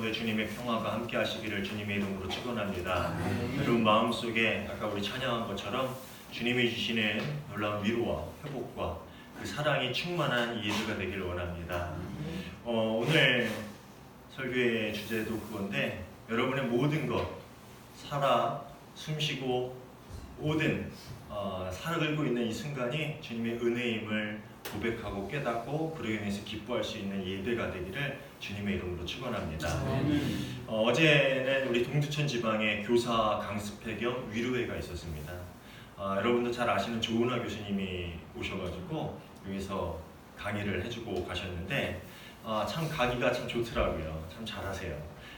가운데 주님의 평화가 함께 하시기를 주님의 이름으로 축원합니다. 여러분 마음속에 아까 우리 찬양한 것처럼 주님이 주시는 놀라운 위로와 회복과 그 사랑이 충만한 예배가 되기를 원합니다. 오늘 설교의 주제도 그건데 여러분의 모든 것 살아 숨쉬고 모든 살아가고 있는 이 순간이 주님의 은혜임을 고백하고 깨닫고 그로 인해서 기뻐할 수 있는 예배가 되기를 주님의 이름으로 축원합니다. 어제는 우리 동두천 지방에 교사 강습회 겸 위로회가 있었습니다. 여러분도 잘 아시는 조은하 교수님이 오셔가지고 여기서 강의를 해주고 가셨는데 참 가기가 참 좋더라고요. 참 잘하세요.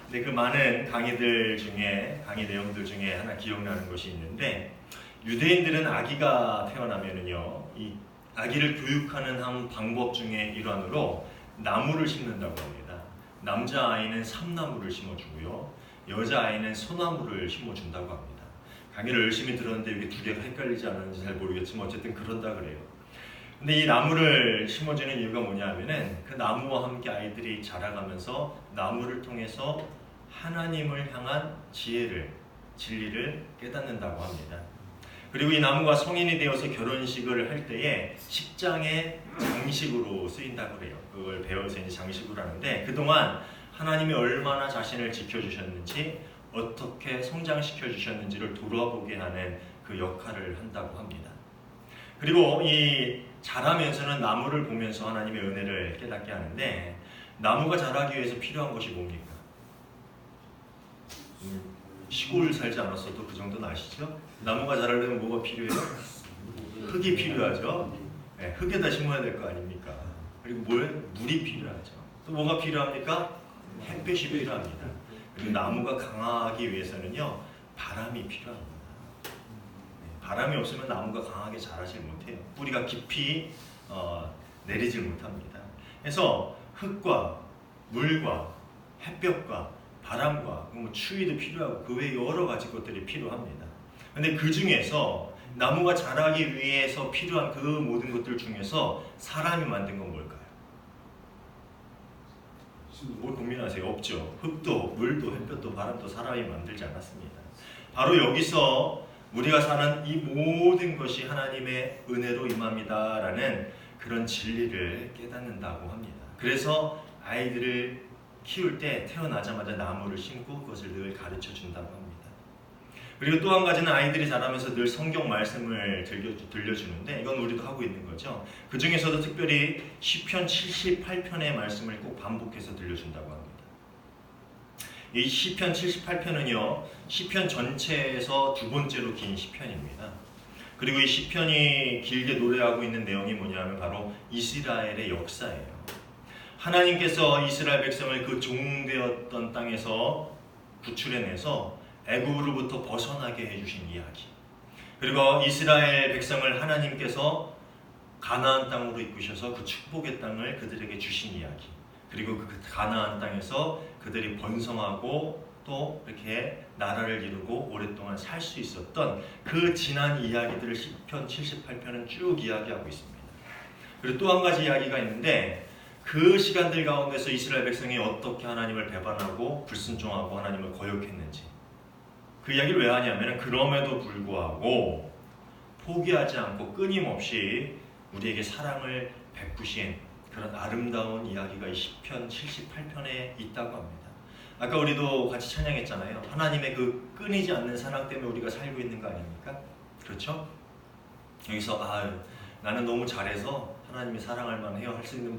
근데 그 많은 강의들 중에 강의 내용들 중에 하나 기억나는 것이 있는데 유대인들은 아기가 태어나면은요 이 아기를 교육하는 한 방법 중에 일환으로 나무를 심는다고 합니다. 남자아이는 삼나무를 심어주고요 여자아이는 소나무를 심어준다고 합니다. 강의를 열심히 들었는데 이게 두 개가 헷갈리지 않았는지 잘 모르겠지만 어쨌든 그런다 그래요. 근데 이 나무를 심어주는 이유가 뭐냐 하면은 그 나무와 함께 아이들이 자라가면서 나무를 통해서 하나님을 향한 지혜를 진리를 깨닫는다고 합니다. 그리고 이 나무가 성인이 되어서 결혼식을 할 때에 식장의 장식으로 쓰인다고 그래요. 그걸 배워서 이제 장식으로 하는데 그동안 하나님이 얼마나 자신을 지켜주셨는지 어떻게 성장시켜 주셨는지를 돌아보게 하는 그 역할을 한다고 합니다. 그리고 이 자라면서는 나무를 보면서 하나님의 은혜를 깨닫게 하는데 나무가 자라기 위해서 필요한 것이 뭡니까? 시골 살지 않았어도 그 정도는 아시죠? 나무가 자라려면 뭐가 필요해요? 흙이 필요하죠. 네, 흙에다 심어야 될 거 아닙니까? 그리고 물이 필요하죠. 또 뭐가 필요합니까? 햇볕이 필요합니다. 그리고 나무가 강하기 위해서는요 바람이 필요합니다. 바람이 없으면 나무가 강하게 자라질 못해요. 뿌리가 깊이 내리질 못합니다. 그래서 흙과 물과 햇볕과 바람과 추위도 필요하고 그 외에 여러 가지 것들이 필요합니다. 근데 그 중에서 나무가 자라기 위해서 필요한 그 모든 것들 중에서 사람이 만든 건 뭘까요? 뭘 고민하세요? 없죠. 흙도 물도 햇볕도 바람도 사람이 만들지 않았습니다. 바로 여기서 우리가 사는 이 모든 것이 하나님의 은혜로 임합니다라는 그런 진리를 깨닫는다고 합니다. 그래서 아이들을 키울 때 태어나자마자 나무를 심고 그것을 늘 가르쳐 준다고 합니다. 그리고 또 한 가지는 아이들이 자라면서 늘 성경 말씀을 들려주는데 이건 우리도 하고 있는 거죠. 그 중에서도 특별히 시편 78편의 말씀을 꼭 반복해서 들려준다고 합니다. 이 시편 78편은요 시편 전체에서 두 번째로 긴 시편입니다. 그리고 이 시편이 길게 노래하고 있는 내용이 뭐냐면 바로 이스라엘의 역사예요. 하나님께서 이스라엘 백성을 그 종되었던 땅에서 구출해내서 애굽으로부터 벗어나게 해주신 이야기, 그리고 이스라엘 백성을 하나님께서 가나안 땅으로 이끄셔서 그 축복의 땅을 그들에게 주신 이야기, 그리고 그 가나안 땅에서 그들이 번성하고 또 이렇게 나라를 이루고 오랫동안 살 수 있었던 그 지난 이야기들을 시편 78편은 쭉 이야기하고 있습니다. 그리고 또 한 가지 이야기가 있는데 그 시간들 가운데서 이스라엘 백성이 어떻게 하나님을 배반하고 불순종하고 하나님을 거역했는지 그 이야기를 왜 하냐면 그럼에도 불구하고 포기하지 않고 끊임없이 우리에게 사랑을 베푸신 그런 아름다운 이야기가 이 시편 78편에 있다고 합니다. 아까 우리도 같이 찬양했잖아요. 하나님의 그 끊이지 않는 사랑 때문에 우리가 살고 있는 거 아닙니까? 그렇죠? 여기서 나는 너무 잘해서 하나님이 사랑할 만해요 할 수 있는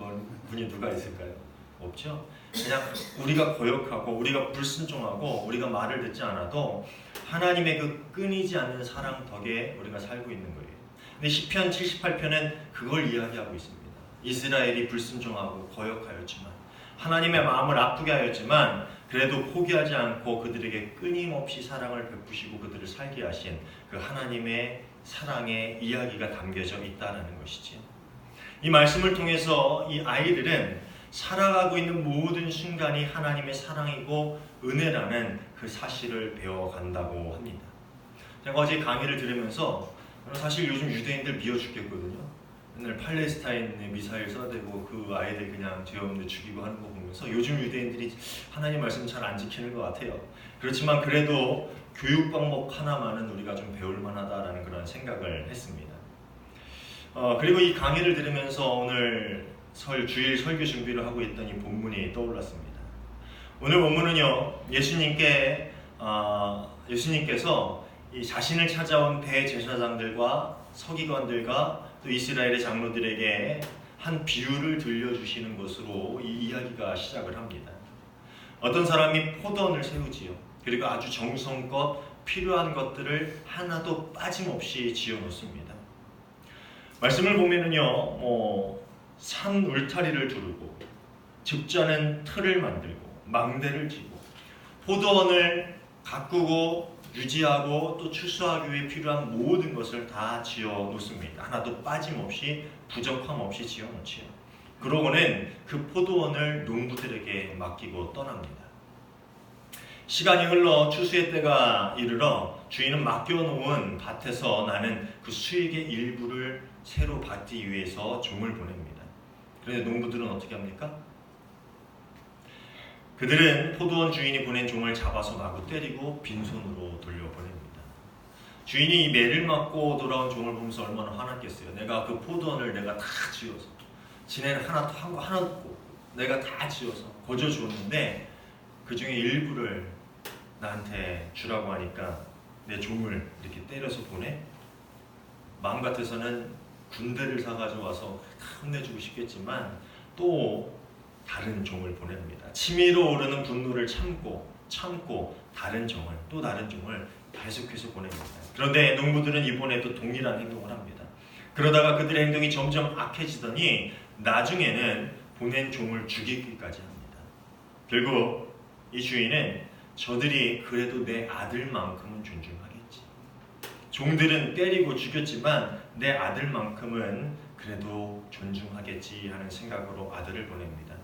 분이 누가 있을까요? 없죠? 그냥 우리가 거역하고 우리가 불순종하고 우리가 말을 듣지 않아도 하나님의 그 끊이지 않는 사랑 덕에 우리가 살고 있는 거예요. 근데 시편 78편은 그걸 이야기하고 있습니다. 이스라엘이 불순종하고 거역하였지만 하나님의 마음을 아프게 하였지만 그래도 포기하지 않고 그들에게 끊임없이 사랑을 베푸시고 그들을 살게 하신 그 하나님의 사랑의 이야기가 담겨져 있다는 것이죠. 이 말씀을 통해서 이 아이들은 살아가고 있는 모든 순간이 하나님의 사랑이고 은혜라는 그 사실을 배워간다고 합니다. 제가 어제 강의를 들으면서 사실 요즘 유대인들 미워 죽겠거든요. 맨날 팔레스타인에 미사일 쏴대고 그 아이들 그냥 죄 없는데 죽이고 하는 거 보면 보면서 요즘 유대인들이 하나님 말씀 잘 안 지키는 것 같아요. 그렇지만 그래도 교육 방법 하나만은 우리가 좀 배울 만하다라는 그런 생각을 했습니다. 그리고 이 강의를 들으면서 오늘 주일 설교 준비를 하고 있던 이 본문이 떠올랐습니다. 오늘 본문은요, 예수님께서 이 자신을 찾아온 대제사장들과 서기관들과 또 이스라엘의 장로들에게 한 비유를 들려주시는 것으로 이 이야기가 시작을 합니다. 어떤 사람이 포도원을 세우지요. 그리고 아주 정성껏 필요한 것들을 하나도 빠짐없이 지어 놓습니다. 말씀을 보면은요, 산 울타리를 두르고 집자는 틀을 만들고 망대를 지고 포도원을 가꾸고 유지하고 또 추수하기 위해 필요한 모든 것을 다 지어 놓습니다. 하나도 빠짐없이 부족함 없이 지어 놓지요. 그러고는 그 포도원을 농부들에게 맡기고 떠납니다. 시간이 흘러 추수의 때가 이르러 주인은 맡겨놓은 밭에서 나는 그 수익의 일부를 새로 받기 위해서 종을 보냅니다. 그런데 농부들은 어떻게 합니까? 그들은 포도원 주인이 보낸 종을 잡아서 마구 때리고 빈손으로 돌려보냅니다. 주인이 이 매를 맞고 돌아온 종을 보면서 얼마나 화났겠어요. 내가 그 포도원을 내가 다 지어서 지네는 하나도 한 거 하나도 없고 내가 다 지어서 거저 주었는데 그 중에 일부를 나한테 주라고 하니까 내 종을 이렇게 때려서 보내? 마음 같아서는 군대를 사가지고 와서 다 혼내주고 싶겠지만 또 다른 종을 보냅니다. 치밀어 오르는 분노를 참고 다른 종을 계속해서 보냅니다. 그런데 농부들은 이번에도 동일한 행동을 합니다. 그러다가 그들의 행동이 점점 악해지더니 나중에는 보낸 종을 죽이기까지 합니다. 결국 이 주인은 저들이 그래도 내 아들만큼은 존중하겠지. 종들은 때리고 죽였지만 내 아들만큼은 그래도 존중하겠지 하는 생각으로 아들을 보냅니다.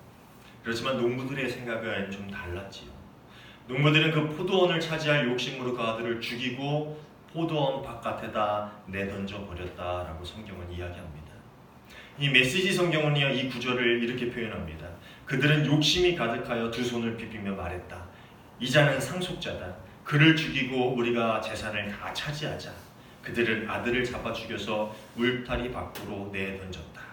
그렇지만 농부들의 생각은 좀 달랐지요. 농부들은 그 포도원을 차지할 욕심으로 그 아들을 죽이고 포도원 바깥에다 내던져 버렸다라고 성경은 이야기합니다. 이 메시지 성경은요, 이 구절을 이렇게 표현합니다. 그들은 욕심이 가득하여 두 손을 비비며 말했다. 이 자는 상속자다. 그를 죽이고 우리가 재산을 다 차지하자. 그들은 아들을 잡아 죽여서 울타리 밖으로 내던졌다.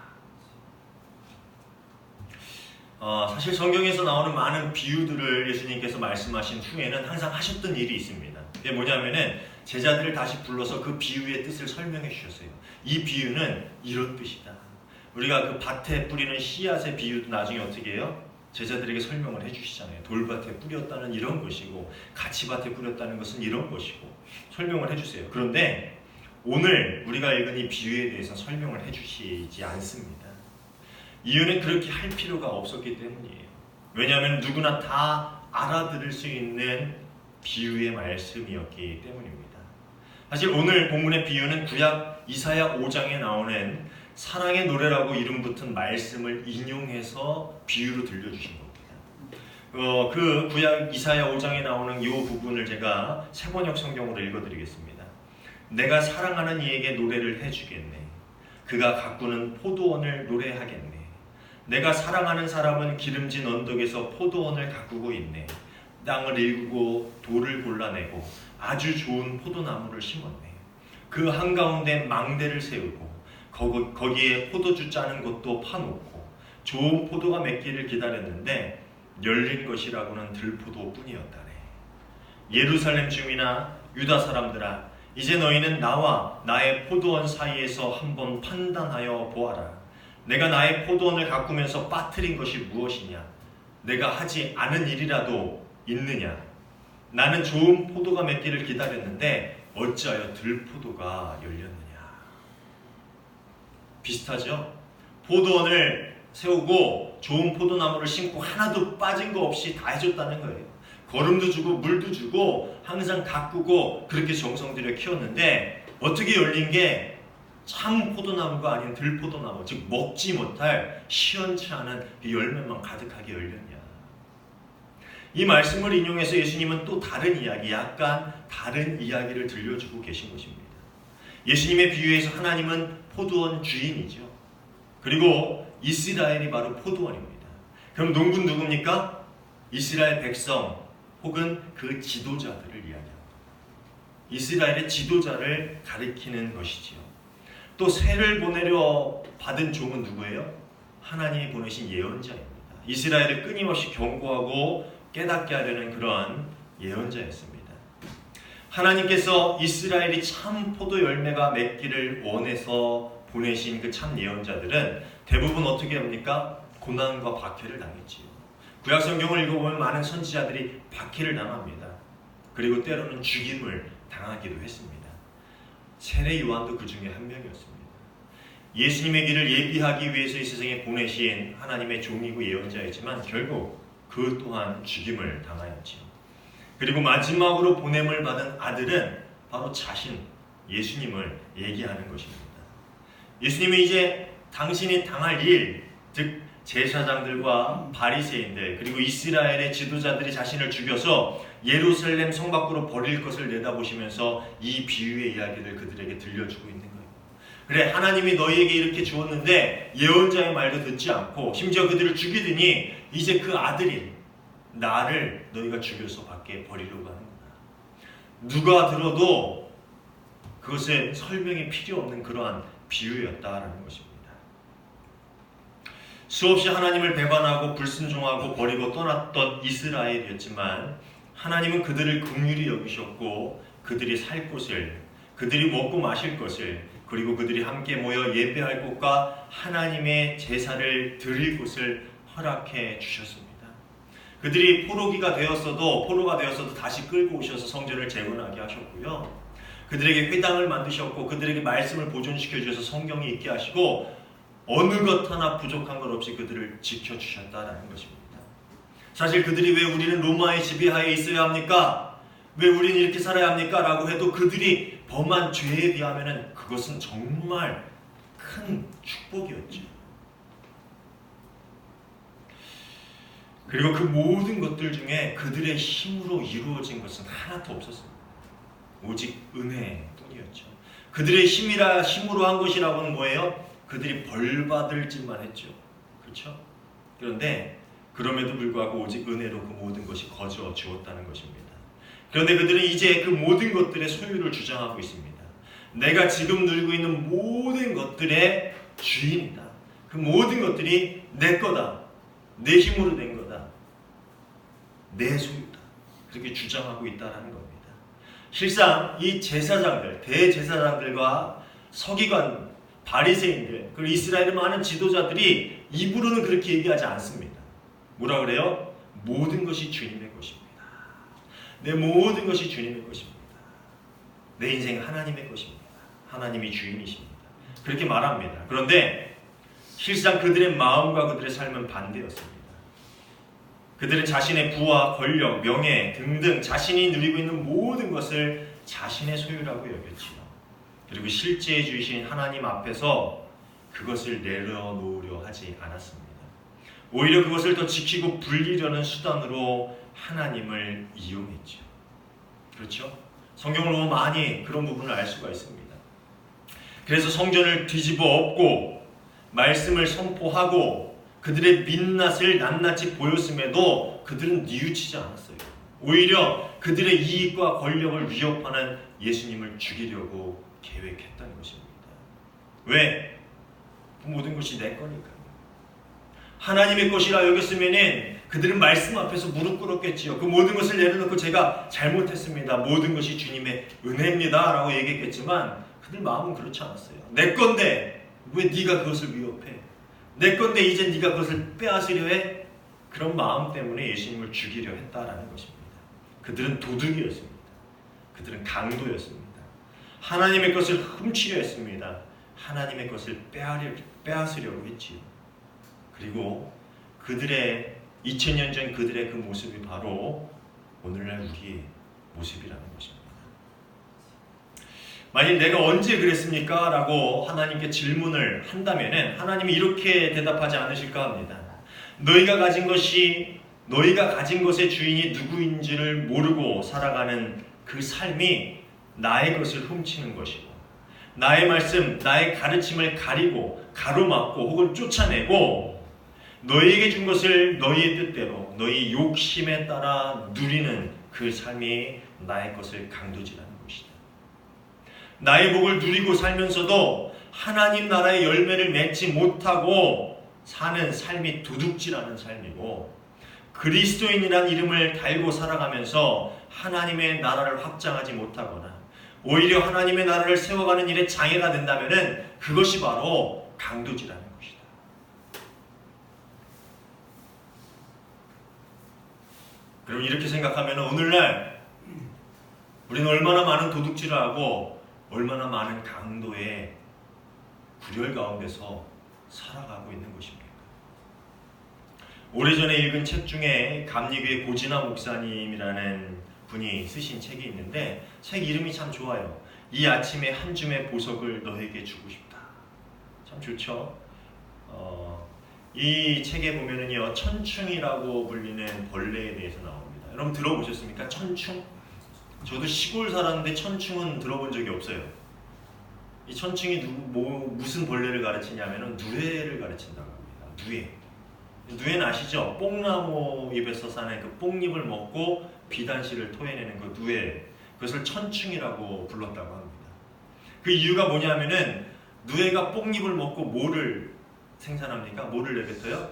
사실 성경에서 나오는 많은 비유들을 예수님께서 말씀하신 후에는 항상 하셨던 일이 있습니다. 그게 뭐냐면은 제자들을 다시 불러서 그 비유의 뜻을 설명해 주셨어요. 이 비유는 이런 뜻이다. 우리가 그 밭에 뿌리는 씨앗의 비유도 나중에 어떻게 해요? 제자들에게 설명을 해주시잖아요. 돌밭에 뿌렸다는 이런 것이고 가치밭에 뿌렸다는 것은 이런 것이고 설명을 해주세요. 그런데 오늘 우리가 읽은 이 비유에 대해서 설명을 해주시지 않습니다. 이유는 그렇게 할 필요가 없었기 때문이에요. 왜냐하면 누구나 다 알아들을 수 있는 비유의 말씀이었기 때문입니다. 사실 오늘 본문의 비유는 구약 이사야 5장에 나오는 사랑의 노래라고 이름 붙은 말씀을 인용해서 비유로 들려주신 겁니다. 그 구약 이사야 5장에 나오는 이 부분을 제가 세번역 성경으로 읽어드리겠습니다. 내가 사랑하는 이에게 노래를 해주겠네. 그가 가꾸는 포도원을 노래하겠네. 내가 사랑하는 사람은 기름진 언덕에서 포도원을 가꾸고 있네. 땅을 일구고 돌을 골라내고 아주 좋은 포도나무를 심었네. 그 한가운데 망대를 세우고 거기에 포도주 짜는 것도 파놓고 좋은 포도가 맺기를 기다렸는데 열린 것이라고는 들포도뿐이었다네. 예루살렘 주민아 유다 사람들아 이제 너희는 나와 나의 포도원 사이에서 한번 판단하여 보아라. 내가 나의 포도원을 가꾸면서 빠뜨린 것이 무엇이냐? 내가 하지 않은 일이라도 있느냐? 나는 좋은 포도가 맺기를 기다렸는데 어찌하여 들포도가 열렸느냐? 비슷하죠? 포도원을 세우고 좋은 포도나무를 심고 하나도 빠진 거 없이 다 해줬다는 거예요. 거름도 주고 물도 주고 항상 가꾸고 그렇게 정성 들여 키웠는데 어떻게 열린 게 참 포도나무가 아닌 들포도나무, 즉 먹지 못할 시원치 않은 열매만 가득하게 열렸냐. 이 말씀을 인용해서 예수님은 또 다른 이야기, 약간 다른 이야기를 들려주고 계신 것입니다. 예수님의 비유에서 하나님은 포도원 주인이죠. 그리고 이스라엘이 바로 포도원입니다. 그럼 농부는 누굽니까? 이스라엘 백성 혹은 그 지도자들을 이야기합니다. 이스라엘의 지도자를 가리키는 것이지요. 또 새를 보내려 받은 종은 누구예요? 하나님이 보내신 예언자입니다. 이스라엘을 끊임없이 경고하고 깨닫게 하려는 그런 예언자였습니다. 하나님께서 이스라엘이 참 포도 열매가 맺기를 원해서 보내신 그 참 예언자들은 대부분 어떻게 합니까? 고난과 박해를 당했지요. 구약 성경을 읽어보면 많은 선지자들이 박해를 당합니다. 그리고 때로는 죽임을 당하기도 했습니다. 세례 요한도 그 중에 한 명이었습니다. 예수님의 길을 예비하기 위해서 이 세상에 보내신 하나님의 종이고 예언자이지만 결국 그 또한 죽임을 당하였지요. 그리고 마지막으로 보냄을 받은 아들은 바로 자신 예수님을 얘기하는 것입니다. 예수님이 이제 당신이 당할 일, 즉 제사장들과 바리새인들 그리고 이스라엘의 지도자들이 자신을 죽여서 예루살렘 성 밖으로 버릴 것을 내다보시면서 이 비유의 이야기를 그들에게 들려주고 있는 거예요. 그래, 하나님이 너희에게 이렇게 주었는데 예언자의 말도 듣지 않고 심지어 그들을 죽이더니 이제 그 아들인 나를 너희가 죽여서 밖에 버리려고 하는구나. 누가 들어도 그것에 설명이 필요 없는 그러한 비유였다라는 것입니다. 수없이 하나님을 배반하고 불순종하고 버리고 떠났던 이스라엘이었지만 하나님은 그들을 긍휼히 여기셨고 그들이 살 곳을, 그들이 먹고 마실 것을, 그리고 그들이 함께 모여 예배할 곳과 하나님의 제사를 드릴 곳을 허락해 주셨습니다. 그들이 포로가 되었어도 다시 끌고 오셔서 성전을 재건하게 하셨고요. 그들에게 회당을 만드셨고 그들에게 말씀을 보존시켜 주셔서 성경이 있게 하시고 어느 것 하나 부족한 것 없이 그들을 지켜주셨다라는 것입니다. 사실 그들이 왜 우리는 로마의 지배하에 있어야 합니까? 왜 우리는 이렇게 살아야 합니까? 라고 해도 그들이 범한 죄에 비하면 그것은 정말 큰 축복이었죠. 그리고 그 모든 것들 중에 그들의 힘으로 이루어진 것은 하나도 없었습니다. 오직 은혜뿐이었죠. 그들의 힘으로 한 것이라고는 뭐예요? 그들이 벌 받을 짓만 했죠. 그렇죠? 그런데 그럼에도 불구하고 오직 은혜로 그 모든 것이 거저 주었다는 것입니다. 그런데 그들은 이제 그 모든 것들의 소유를 주장하고 있습니다. 내가 지금 누리고 있는 모든 것들의 주인이다. 그 모든 것들이 내 거다. 내 힘으로 된 거다. 내 소유다. 그렇게 주장하고 있다는 겁니다. 실상 이 제사장들, 대제사장들과 서기관, 바리새인들, 그리고 이스라엘의 많은 지도자들이 입으로는 그렇게 얘기하지 않습니다. 뭐라 그래요? 모든 것이 주님의 것입니다. 내 모든 것이 주님의 것입니다. 내 인생 하나님의 것입니다. 하나님이 주인이십니다. 그렇게 말합니다. 그런데 실상 그들의 마음과 그들의 삶은 반대였습니다. 그들은 자신의 부와 권력, 명예 등등 자신이 누리고 있는 모든 것을 자신의 소유라고 여겼지요. 그리고 실제 주이신 하나님 앞에서 그것을 내려놓으려 하지 않았습니다. 오히려 그것을 더 지키고 불리려는 수단으로 하나님을 이용했죠. 그렇죠? 성경을 보면 많이 그런 부분을 알 수가 있습니다. 그래서 성전을 뒤집어 엎고 말씀을 선포하고 그들의 민낯을 낱낱이 보였음에도 그들은 뉘우치지 않았어요. 오히려 그들의 이익과 권력을 위협하는 예수님을 죽이려고 계획했다는 것입니다. 왜? 그 모든 것이 내 거니까요. 하나님의 것이라 여겼으면은 그들은 말씀 앞에서 무릎 꿇었겠지요. 그 모든 것을 내려놓고 제가 잘못했습니다. 모든 것이 주님의 은혜입니다. 라고 얘기했겠지만 그들 마음은 그렇지 않았어요. 내 건데 왜 네가 그것을 위협해? 내 건데 이제 네가 그것을 빼앗으려 해? 그런 마음 때문에 예수님을 죽이려 했다라는 것입니다. 그들은 도둑이었습니다. 그들은 강도였습니다. 하나님의 것을 훔치려 했습니다. 하나님의 것을 빼앗으려고 했지요. 그리고 그들의 2000년 전 그들의 그 모습이 바로 오늘날 우리의 모습이라는 것입니다. 만약 내가 언제 그랬습니까? 라고 하나님께 질문을 한다면 하나님이 이렇게 대답하지 않으실까 합니다. 너희가 가진 것의 주인이 누구인지를 모르고 살아가는 그 삶이 나의 것을 훔치는 것이고 나의 말씀, 나의 가르침을 가리고 가로막고 혹은 쫓아내고 너희에게 준 것을 너희의 뜻대로 너희 욕심에 따라 누리는 그 삶이 나의 것을 강도질하는 것이다. 나의 복을 누리고 살면서도 하나님 나라의 열매를 맺지 못하고 사는 삶이 도둑질하는 삶이고, 그리스도인이란 이름을 달고 살아가면서 하나님의 나라를 확장하지 못하거나 오히려 하나님의 나라를 세워가는 일에 장애가 된다면 그것이 바로 강도질하는 것이다. 그럼 이렇게 생각하면 오늘날 우리는 얼마나 많은 도둑질을 하고 얼마나 많은 강도의 구렬 가운데서 살아가고 있는 것입니까? 오래전에 읽은 책 중에 감리교의 고진아 목사님이라는 분이 쓰신 책이 있는데 책 이름이 참 좋아요. 이 아침에 한 줌의 보석을 너에게 주고 싶다. 참 좋죠. 이 책에 보면은요, 천충이라고 불리는 벌레에 대해서 나옵니다. 여러분 들어보셨습니까? 천충? 저도 시골 살았는데 천충은 들어본 적이 없어요. 이 천충이 무슨 벌레를 가르치냐면은 누에를 가르친다고 합니다. 누에. 누에는 아시죠? 뽕나무 잎에서 사는 그 뽕잎을 먹고 비단실을 토해내는 그 누에. 그것을 천충이라고 불렀다고 합니다. 그 이유가 뭐냐면은 누에가 뽕잎을 먹고 뭐를 생산합니까? 뭐를 내뱉어요?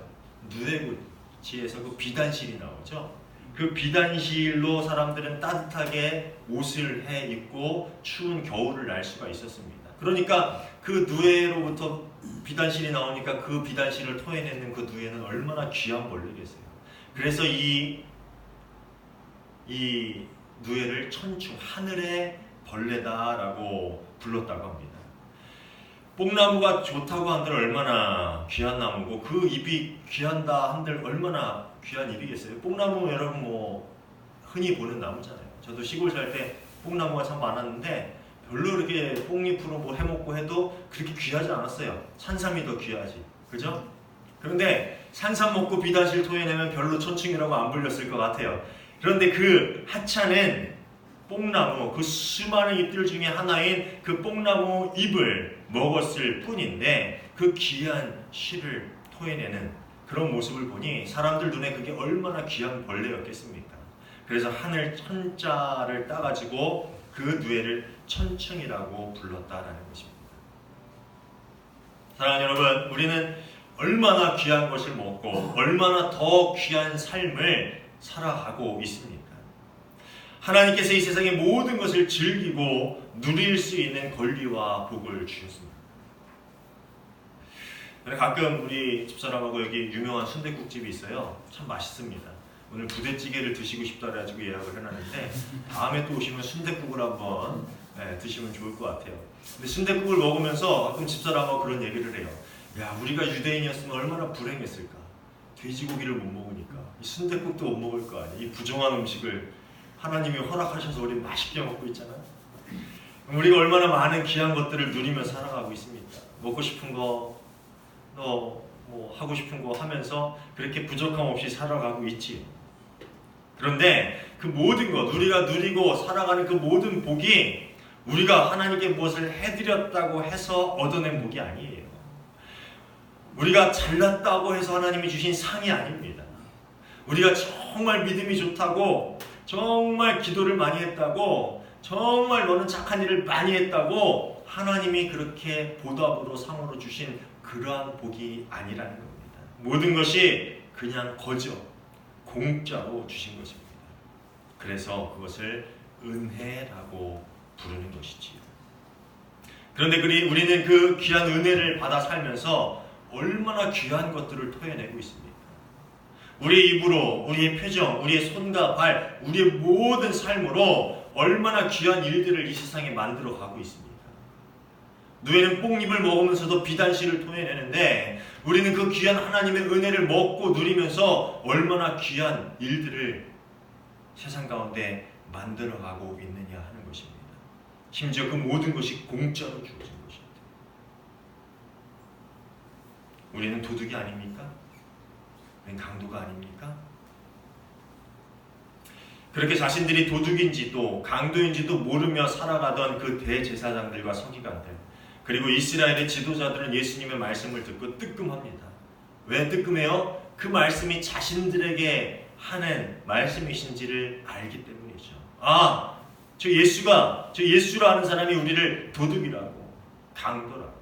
누에구치에서 그 비단실이 나오죠. 그 비단실로 사람들은 따뜻하게 옷을 해 입고 추운 겨울을 날 수가 있었습니다. 그러니까 그 누에로부터 비단실이 나오니까 그 비단실을 토해내는 그 누에는 얼마나 귀한 벌레겠어요. 그래서 이 누에를 천충, 하늘의 벌레다라고 불렀다고 합니다. 뽕나무가 좋다고 한들 얼마나 귀한 나무고 그 잎이 귀한다 한들 얼마나 귀한 잎이겠어요. 뽕나무 여러분 뭐 흔히 보는 나무잖아요. 저도 시골 살 때 뽕나무가 참 많았는데 별로 이렇게 뽕잎으로 뭐 해먹고 해도 그렇게 귀하지 않았어요. 산삼이 더 귀하지, 그죠? 그런데 산삼 먹고 비단실 토해내면 별로 천충이라고 안 불렸을 것 같아요. 그런데 그 하찮은 뽕나무, 그 수많은 잎들 중에 하나인 그 뽕나무 잎을 먹었을 뿐인데 그 귀한 실을 토해내는 그런 모습을 보니 사람들 눈에 그게 얼마나 귀한 벌레였겠습니까? 그래서 하늘 천자를 따가지고 그 누에를 천충이라고 불렀다라는 것입니다. 사랑하는 여러분, 우리는 얼마나 귀한 것을 먹고 얼마나 더 귀한 삶을 살아가고 있습니까? 하나님께서 이 세상의 모든 것을 즐기고 누릴 수 있는 권리와 복을 주셨습니다. 가끔 우리 집사람하고 여기 유명한 순댓국집이 있어요. 참 맛있습니다. 오늘 부대찌개를 드시고 싶다 그래가지고 예약을 해놨는데 다음에 또 오시면 순댓국을 한번 드시면 좋을 것 같아요. 근데 순댓국을 먹으면서 가끔 집사람하고 그런 얘기를 해요. 야, 우리가 유대인이었으면 얼마나 불행했을까. 돼지고기를 못 먹으니까 이 순댓국도 못 먹을 거 아니야. 이 부정한 음식을 하나님이 허락하셔서 우리 맛있게 먹고 있잖아요. 우리가 얼마나 많은 귀한 것들을 누리며 살아가고 있습니까? 먹고 싶은 거, 뭐 하고 싶은 거 하면서 그렇게 부족함 없이 살아가고 있지요. 그런데 그 모든 것, 우리가 누리고 살아가는 그 모든 복이 우리가 하나님께 무엇을 해드렸다고 해서 얻어낸 복이 아니에요. 우리가 잘났다고 해서 하나님이 주신 상이 아닙니다. 우리가 정말 믿음이 좋다고, 정말 기도를 많이 했다고, 정말 너는 착한 일을 많이 했다고 하나님이 그렇게 보답으로 상으로 주신 그러한 복이 아니라는 겁니다. 모든 것이 그냥 거저 공짜로 주신 것입니다. 그래서 그것을 은혜라고 부르는 것이지요. 그런데 우리는 그 귀한 은혜를 받아 살면서 얼마나 귀한 것들을 토해내고 있습니까? 우리의 입으로, 우리의 표정, 우리의 손과 발, 우리의 모든 삶으로 얼마나 귀한 일들을 이 세상에 만들어 가고 있습니까? 누에는 뽕잎을 먹으면서도 비단실을 토해내는데 우리는 그 귀한 하나님의 은혜를 먹고 누리면서 얼마나 귀한 일들을 세상 가운데 만들어가고 있느냐 하는 것입니다. 심지어 그 모든 것이 공짜로 주어진 것입니다. 우리는 도둑이 아닙니까? 우리는 강도가 아닙니까? 그렇게 자신들이 도둑인지도 강도인지도 모르며 살아가던 그 대제사장들과 서기관들, 그리고 이스라엘의 지도자들은 예수님의 말씀을 듣고 뜨끔합니다. 왜 뜨끔해요? 그 말씀이 자신들에게 하는 말씀이신지를 알기 때문이죠. 아, 저 예수라는 사람이 우리를 도둑이라고, 강도라고,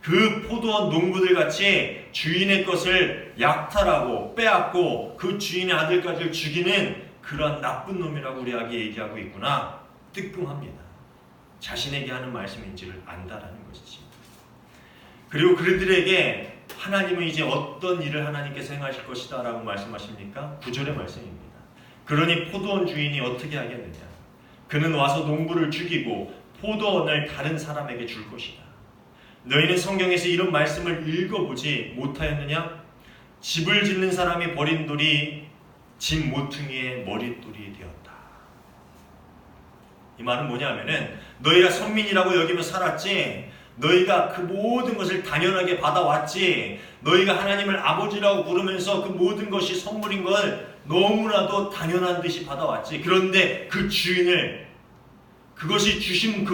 그 포도원 농부들 같이 주인의 것을 약탈하고 빼앗고 그 주인의 아들까지 죽이는 그런 나쁜 놈이라고 우리에게 얘기하고 있구나. 뜨끔합니다. 자신에게 하는 말씀인지를 안다라는 것이지. 그리고 그들에게 하나님은 이제 어떤 일을 하나님께서 행하실 것이다 라고 말씀하십니까? 9절의 말씀입니다. 그러니 포도원 주인이 어떻게 하겠느냐? 그는 와서 농부를 죽이고 포도원을 다른 사람에게 줄 것이다. 너희는 성경에서 이런 말씀을 읽어보지 못하였느냐? 집을 짓는 사람이 버린 돌이 집 모퉁이의 머릿돌이 되었다. 이 말은 뭐냐면은 너희가 선민이라고 여기며 살았지, 너희가 그 모든 것을 당연하게 받아왔지, 너희가 하나님을 아버지라고 부르면서 그 모든 것이 선물인 걸 너무나도 당연한 듯이 받아왔지. 그런데 그 주인을, 그것을 주신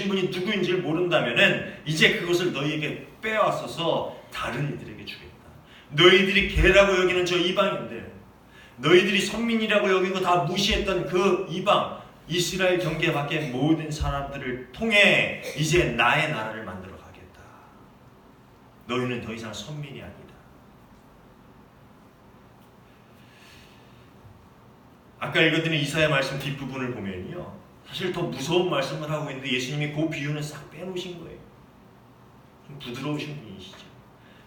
분이 누구인지를 모른다면은 이제 그것을 너희에게 빼앗아서 다른 이들에게 주겠다. 너희들이 개라고 여기는 저 이방인들, 너희들이 선민이라고 여기고 다 무시했던 그 이방 이스라엘 경계 밖의 모든 사람들을 통해 이제 나의 나라를 만들어 가겠다. 너희는 더 이상 선민이 아니다. 아까 읽었던 이사야 말씀 뒷부분을 보면요, 사실 더 무서운 말씀을 하고 있는데 예수님이 그 비유는 싹 빼놓으신 거예요. 좀 부드러우신 분이시죠.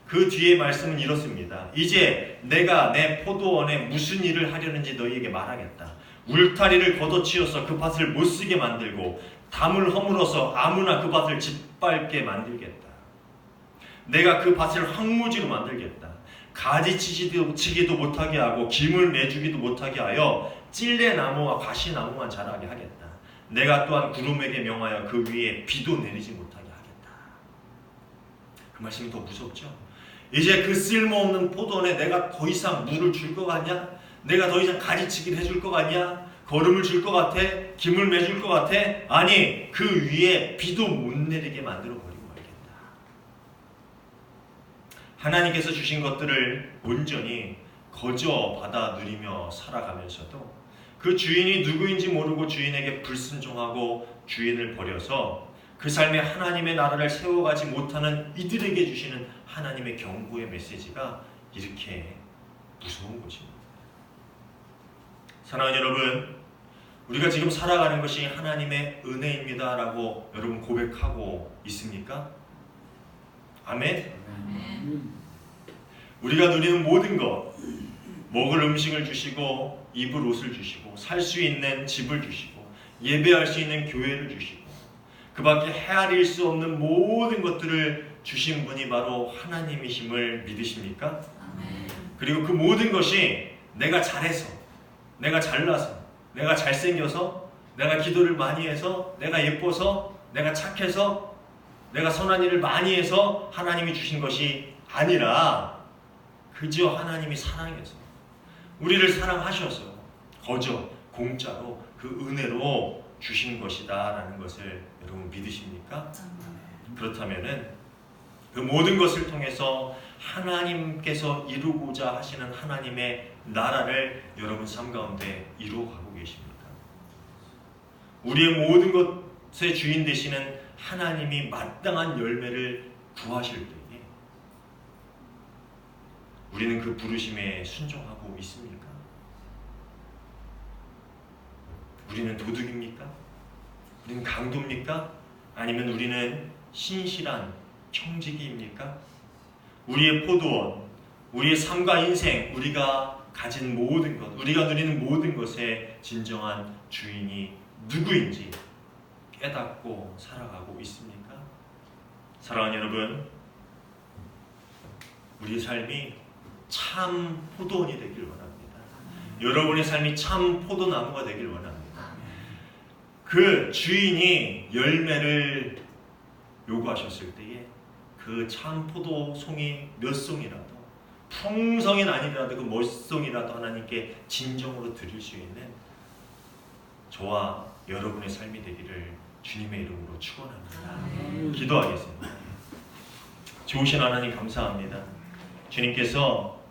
그 뒤에 말씀은 이렇습니다. 이제 내가 내 포도원에 무슨 일을 하려는지 너희에게 말하겠다. 울타리를 걷어치워서 그 밭을 못쓰게 만들고 담을 허물어서 아무나 그 밭을 짓밟게 만들겠다. 내가 그 밭을 황무지로 만들겠다. 가지치기도 못하게 하고 김을 내주기도 못하게 하여 찔레나무와 가시나무만 자라게 하겠다. 내가 또한 구름에게 명하여 그 위에 비도 내리지 못하게 하겠다. 그 말씀이 더 무섭죠? 이제 그 쓸모없는 포도원에 내가 더 이상 물을 줄 것 같냐? 내가 더 이상 가지치기를 해줄 것 같냐? 거름을 줄 것 같아? 김을 매줄 것 같아? 아니, 그 위에 비도 못 내리게 만들어버리고 말겠다. 하나님께서 주신 것들을 온전히 거저 받아 누리며 살아가면서도 그 주인이 누구인지 모르고 주인에게 불순종하고 주인을 버려서 그 삶에 하나님의 나라를 세워가지 못하는 이들에게 주시는 하나님의 경고의 메시지가 이렇게 무서운 것입니다. 사랑하는 여러분, 우리가 지금 살아가는 것이 하나님의 은혜입니다 라고 여러분 고백하고 있습니까? 아멘? 우리가 누리는 모든 것, 먹을 음식을 주시고 입을 옷을 주시고 살 수 있는 집을 주시고 예배할 수 있는 교회를 주시고 그 밖에 헤아릴 수 없는 모든 것들을 주신 분이 바로 하나님이심을 믿으십니까? 그리고 그 모든 것이 내가 잘해서, 내가 잘나서, 내가 잘생겨서, 내가 기도를 많이 해서, 내가 예뻐서, 내가 착해서, 내가 선한 일을 많이 해서 하나님이 주신 것이 아니라 그저 하나님이 사랑해서 우리를 사랑하셔서 거저 공짜로 그 은혜로 주신 것이다 라는 것을 여러분 믿으십니까? 그렇다면은 그 모든 것을 통해서 하나님께서 이루고자 하시는 하나님의 나라를 여러분 삶 가운데 이루어가고 계십니까? 우리의 모든 것의 주인 되시는 하나님이 마땅한 열매를 구하실 때에 우리는 그 부르심에 순종하고 있습니까? 우리는 도둑입니까? 우리는 강도입니까? 아니면 우리는 신실한 청지기입니까? 우리의 포도원, 우리의 삶과 인생, 우리가 가진 모든 것, 우리가 누리는 모든 것의 진정한 주인이 누구인지 깨닫고 살아가고 있습니까? 사랑하는 여러분, 우리의 삶이 참 포도원이 되길 원합니다. 여러분의 삶이 참 포도나무가 되길 원합니다. 그 주인이 열매를 요구하셨을 때에 그 참 포도송이 몇 송이라도, 풍성이 아니더라도 그 몇 송이라도 하나님께 진정으로 드릴 수 있는 저와 여러분의 삶이 되기를 주님의 이름으로 축원합니다. 기도하겠습니다. 좋으신 하나님 감사합니다. 주님께서